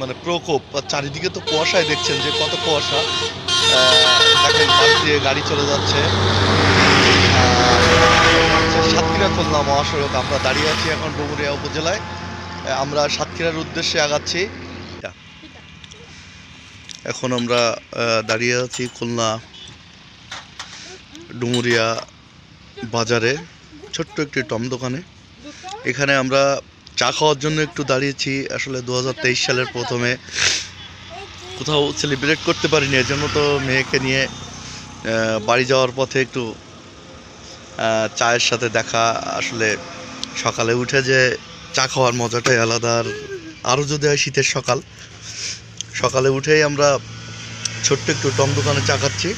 মানে প্রকোপ, চারিদিকে তো কুয়াশায় দেখছেন যে কত কুয়াশা। দেখেন পাশ দিয়ে গাড়ি চলে যাচ্ছে। সাতক্ষীরা খুলনা মহাসড়ক, আমরা দাঁড়িয়ে আছি এখন ডুমুরিয়া উপজেলায়। আমরা সাতক্ষীরার উদ্দেশ্যে আগাচ্ছি। এখন আমরা দাঁড়িয়ে আছি খুলনা ডুমুরিয়া বাজারে, ছোট্ট একটি টম দোকানে। এখানে আমরা চা খাওয়ার জন্য একটু দাঁড়িয়েছি। আসলে 2023 সালের প্রথমে কোথাও সেলিব্রেট করতে পারিনি, এর জন্য তো মেয়েকে নিয়ে বাড়ি যাওয়ার পথে একটু চায়ের সাথে দেখা। আসলে সকালে উঠে যে চা খাওয়ার মজাটাই আলাদা। আর আরও যদি হয় শীতের সকালে উঠেই আমরা ছোট্ট একটু টম দোকানে চা খাচ্ছি।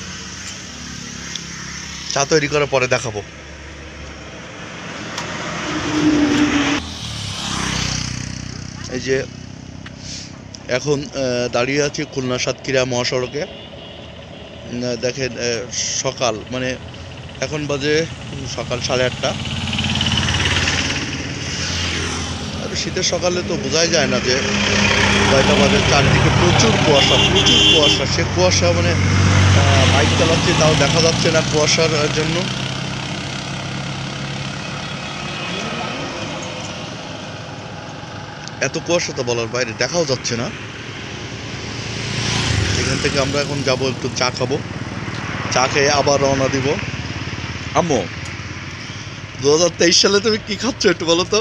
চা তৈরি করার পরে দেখাবো। এই যে এখন দাঁড়িয়ে আছি খুলনা সাতক্ষীরা মহাসড়কে। দেখেন সকাল, মানে এখন বাজে সকাল 8:30। আর শীতের সকালে তো বোঝাই যায় না যে কয়টা বাজে। চারদিকে প্রচুর কুয়াশা। সে কুয়াশা মানে বাইক চালাচ্ছি তাও দেখা যাচ্ছে না কুয়াশার জন্য। এত কুয়াশা তো বলার বাইরে, দেখাও যাচ্ছে না। এখান থেকে আমরা এখন যাব, একটু চা খাবো। চা খেয়ে আবার রওনা দিব। আম্মু, 2023 সালে তুমি কি খাচ্ছ একটু বলো তো?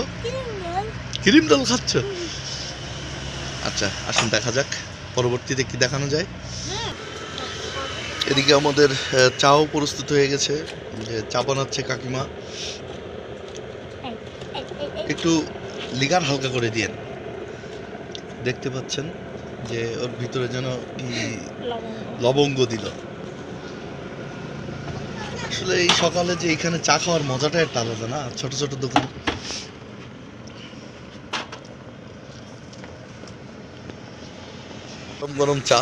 ক্রিম রোল খাচ্ছ? আচ্ছা, আসুন দেখা যাক পরবর্তীতে কি দেখানো যায়। এদিকে আমাদের চাও প্রস্তুত হয়ে গেছে, যে চা বানাচ্ছে কাকিমা। একটু লিগার হালকা করে দিয়েন। দেখতে পাচ্ছেন যে ওর ভিতরে যেন কি লবঙ্গ দিল। আসলে এই সকালে যে এখানে চা খাওয়ার মজাটা একটা আলাদা না, ছোট ছোট দোকান। গরম গরম চা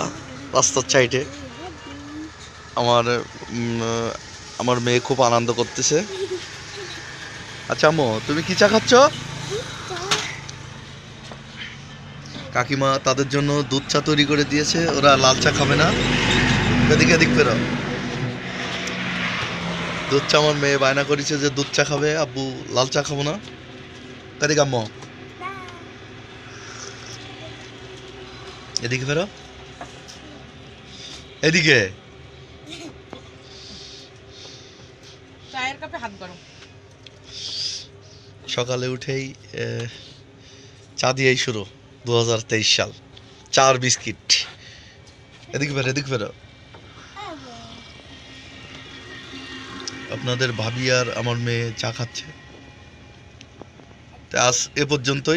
রাস্তার সাইডে। আমার মেয়ে খুব আনন্দ করতেছে। আচ্ছা আম্মু, তুমি কি চা খাচ্ছ? কাকিমা তাদের জন্য দুধ চা তৈরি করে দিয়েছে, ওরা লাল চা খাবে না। এদিক ফেরো। দুধ চা, আমার মেয়ে বায়না করেছে যে দুধ চা খাবে, আব্বু লাল চা খাবো না। এদিকে আম্মু, এদিকে ফেরো, এদিকে। চায়ের কাপে হাত গরম। সকালে উঠেই চা দিয়েই শুরু 2023 সাল। চা আর বিস্কিট। এদিকে ফেরো। আপনাদের ভাবি আর আমার মেয়ে চা খাচ্ছে। আজ এ পর্যন্তই।